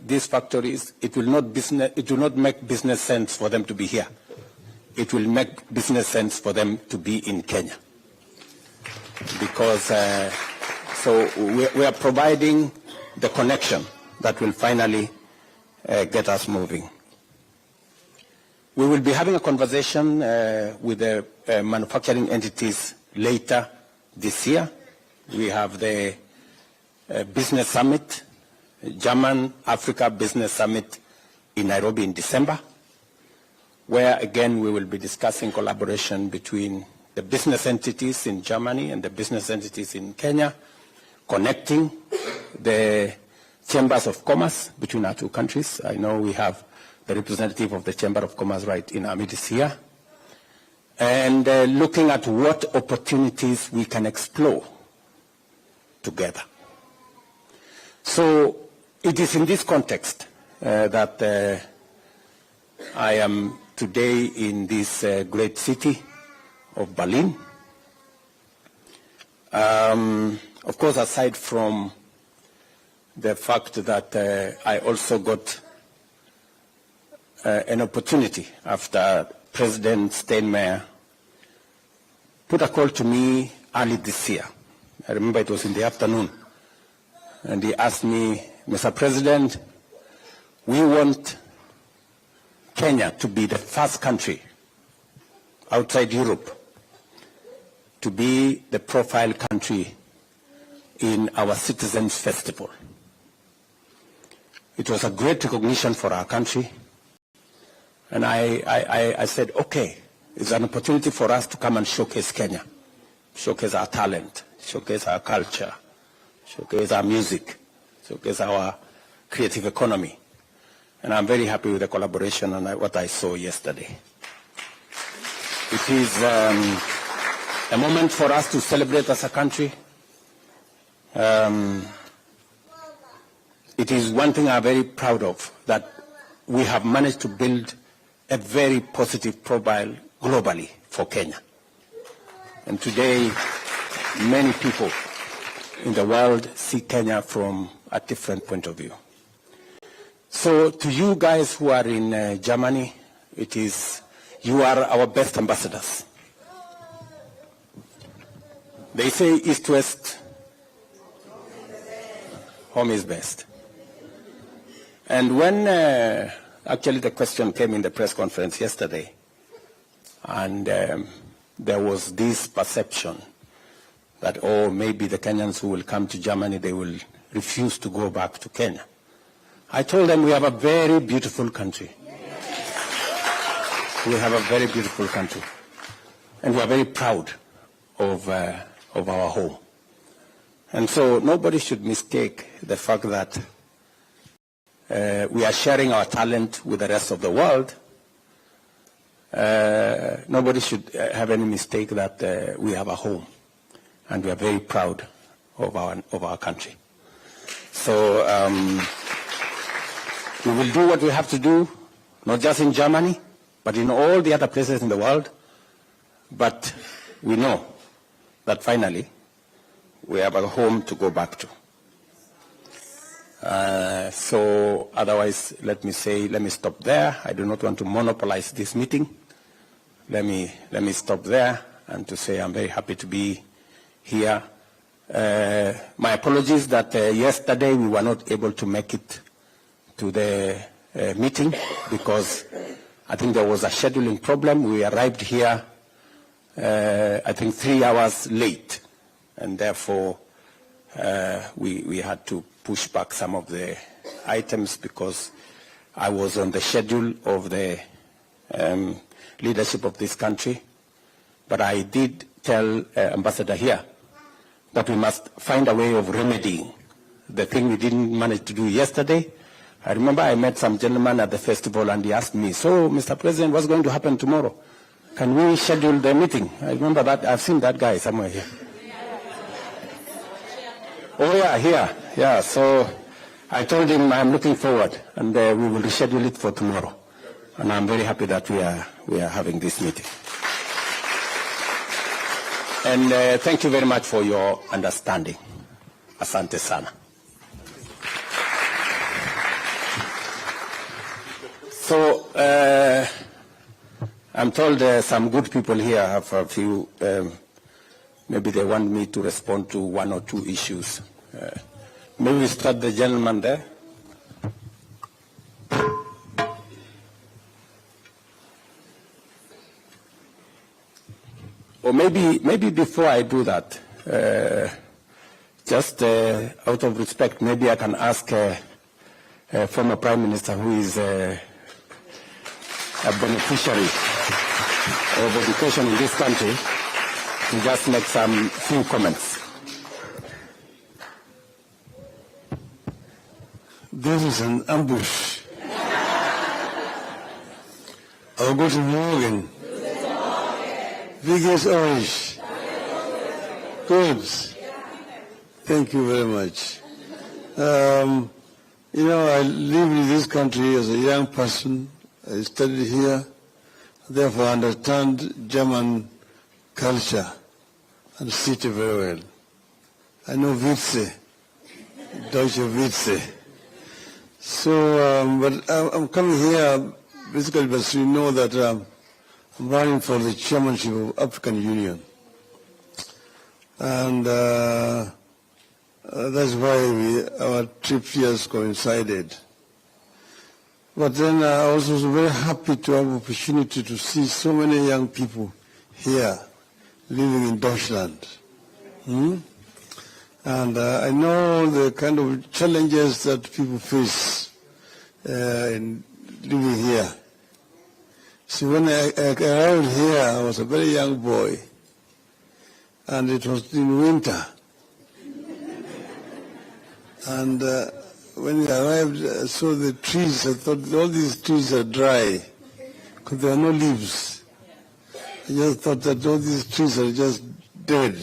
these factories, it will not make business sense for them to be here. It will make business sense for them to be in Kenya. Because so we are providing the connection that will finally get us moving. We will be having a conversation with the manufacturing entities later this year. We have the Business Summit, German-Africa Business Summit in Nairobi in December, where again we will be discussing collaboration between the business entities in Germany and the business entities in Kenya, connecting the chambers of commerce between our two countries. I know we have the representative of the Chamber of Commerce right in our midst here, and looking at what opportunities we can explore together. So it is in this context that I am today in this great city of Berlin. Of course, aside from the fact that I also got an opportunity after President Steinmeier put a call to me early this year. I remember it was in the afternoon. And he asked me, Mr. President, we want Kenya to be the first country outside Europe to be the profile country in our Citizens Festival. It was a great recognition for our country. And I said, okay, it's an opportunity for us to come and showcase Kenya, showcase our talent, showcase our culture, showcase our music, showcase our creative economy. And I'm very happy with the collaboration and what I saw yesterday. It is a moment for us to celebrate as a country. It is one thing I'm very proud of, that we have managed to build a very positive profile globally for Kenya. And today, many people in the world see Kenya from a different point of view. So to you guys who are in Germany, you are our best ambassadors. They say East-West, home is best. And when actually the question came in the press conference yesterday, and there was this perception that, oh, maybe the Kenyans who will come to Germany, they will refuse to go back to Kenya. I told them we have a very beautiful country. We have a very beautiful country. And we are very proud of our home. And so nobody should mistake the fact that we are sharing our talent with the rest of the world. Nobody should have any mistake that we have a home. And we are very proud of our country. So we will do what we have to do, not just in Germany, but in all the other places in the world. But we know that finally we have a home to go back to. So otherwise, let me stop there. I do not want to monopolize this meeting. Let me stop there and to say I'm very happy to be here. My apologies that yesterday we were not able to make it to the meeting because I think there was a scheduling problem. We arrived here, I think 3 hours late, and therefore we had to push back some of the items because I was on the schedule of the leadership of this country. But I did tell Ambassador here that we must find a way of remedying the thing we didn't manage to do yesterday. I remember I met some gentleman at the festival and he asked me, so Mr. President, what's going to happen tomorrow? Can we schedule the meeting? I remember that. I've seen that guy somewhere here. Oh yeah, here. Yeah, so I told him I'm looking forward and we will reschedule it for tomorrow. And I'm very happy that we are having this meeting. And thank you very much for your understanding. Asante sana. I'm told some good people here have a few, maybe they want me to respond to one or two issues. Maybe we start the gentleman there. Or maybe before I do that, just out of respect, maybe I can ask former Prime Minister who is a beneficiary of education in this country to just make some few comments. This is an ambush. Oh, guten Morgen. Wie geht's euch? Good. Thank you very much. You know, I lived in this country as a young person. I studied here, therefore I understand German culture and city very well. I know Witze, Deutsche Witze. So, but I'm coming here basically because you know that I'm running for the chairmanship of African Union. And that's why our trip here has coincided. But then I also was very happy to have the opportunity to see so many young people here living in Deutschland. And I know the kind of challenges that people face in living here. See, when I arrived here, I was a very young boy, and it was in winter. And when I arrived, I saw the trees. I thought all these trees are dry because there are no leaves. I just thought that all these trees are just dead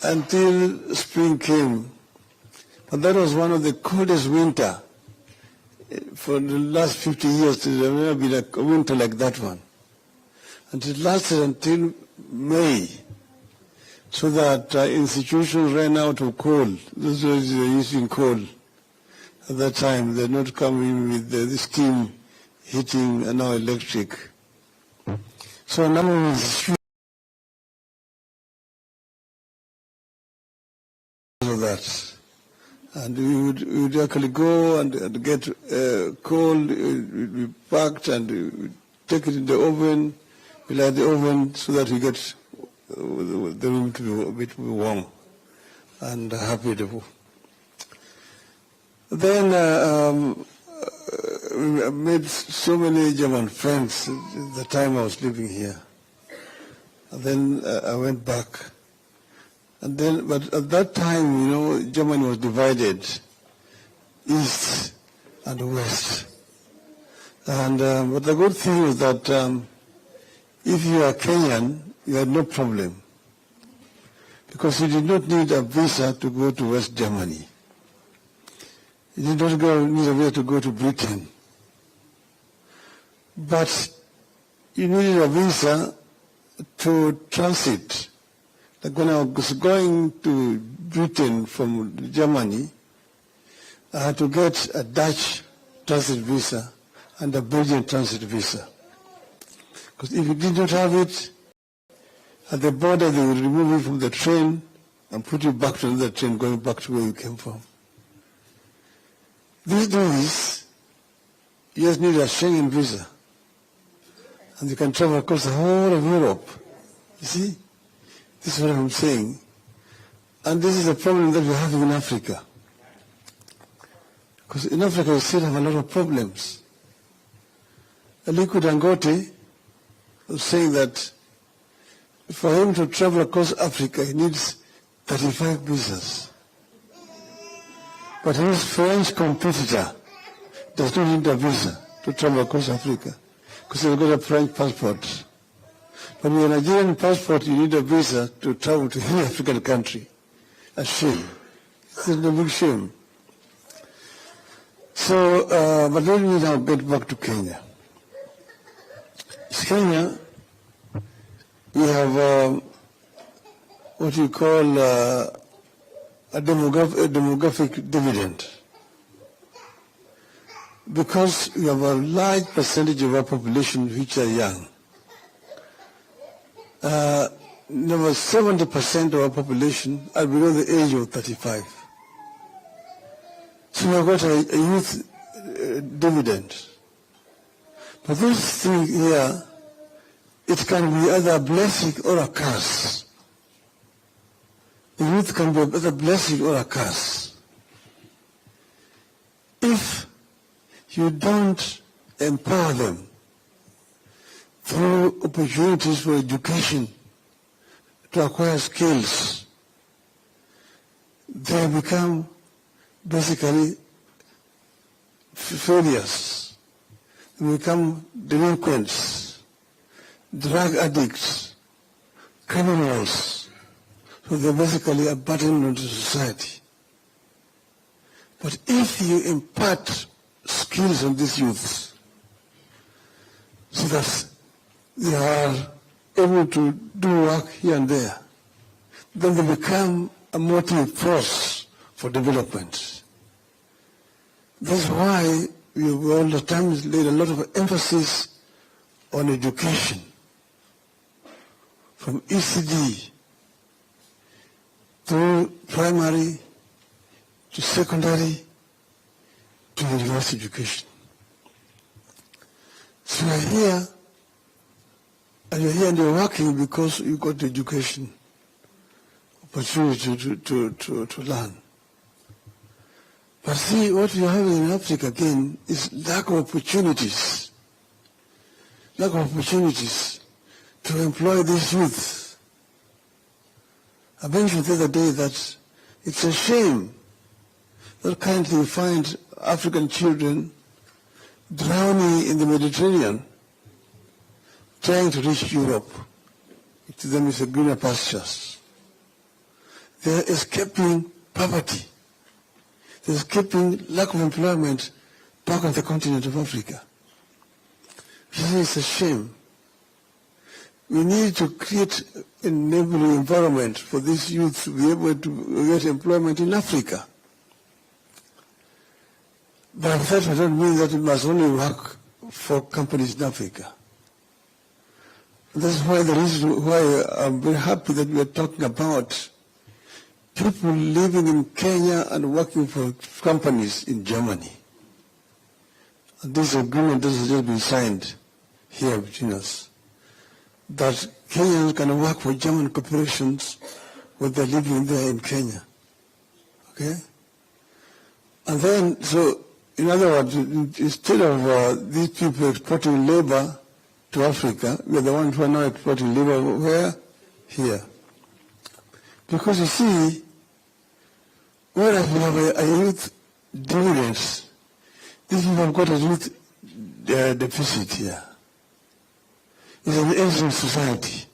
until spring came. But that was one of the coldest winter. For the last 50 years, there has never been a winter like that one. And it lasted until May, so that institutions ran out of coal. Those were using coal at that time. They're not coming with the steam heating and now electric. So now of that. And we would actually go and get coal, we packed and we take it in the oven, we light the oven so that we get the room to be a bit warm and happy. Then I made so many German friends at the time I was living here. And then I went back. And then, but at that time, you know, Germany was divided, east and west. And but the good thing was that if you are Kenyan, you had no problem, because you did not need a visa to go to West Germany. You did not need a visa to go to Britain. But you needed a visa to transit. Like when I was going to Britain from Germany, I had to get a Dutch transit visa and a Belgian transit visa. Because if you did not have it, at the border they would remove you from the train and put you back to another train going back to where you came from. These days, you just need a Schengen visa. And you can travel across the whole of Europe. You see? This is what I'm saying. And this is a problem that we have in Africa. Because in Africa we still have a lot of problems. Aliko Dangote was saying that for him to travel across Africa, he needs 35 visas. But his French competitor does not need a visa to travel across Africa because he's got a French passport. But with a Nigerian passport, you need a visa to travel to any African country. A shame. It's a big shame. So, but let me now get back to Kenya. In Kenya, we have what you call a demographic dividend. because we have a large percentage of our population which are young. Over 70% of our population are below the age of 35. So we have got a youth dividend. But this thing here, it can be either a blessing or a curse. The youth can be either a blessing or a curse. If you don't empower them through opportunities for education to acquire skills, they become basically failures. They become delinquents, drug addicts, criminals. So they're basically a burden on society. But if you impart skills on these youths so that they are able to do work here and there, then they become a motive force for development. That's why we all the time laid a lot of emphasis on education, from ECD through primary to secondary to university education. So you're here, and you're working because you got the education opportunity to learn. But see, what we are having in Africa again is lack of opportunities. Lack of opportunities to employ these youth. I mentioned the other day that it's a shame that currently you find African children drowning in the Mediterranean, trying to reach Europe. To them is a greener pastures. They're escaping poverty. They're escaping lack of employment back on the continent of Africa. It's a shame. We need to create an enabling environment for these youth to be able to get employment in Africa. But that doesn't mean that it must only work for companies in Africa. That's why the reason why I'm very happy that we are talking about people living in Kenya and working for companies in Germany. And this agreement has just been signed here between us, that Kenyans can work for German corporations when they're living there in Kenya. Okay? And then, so, in other words, instead of these people exporting labor to Africa, we are the ones who are now exporting labor where? Here. Because you see, whereas we have a youth dividends, these people have got a youth deficit here. It's an aging society.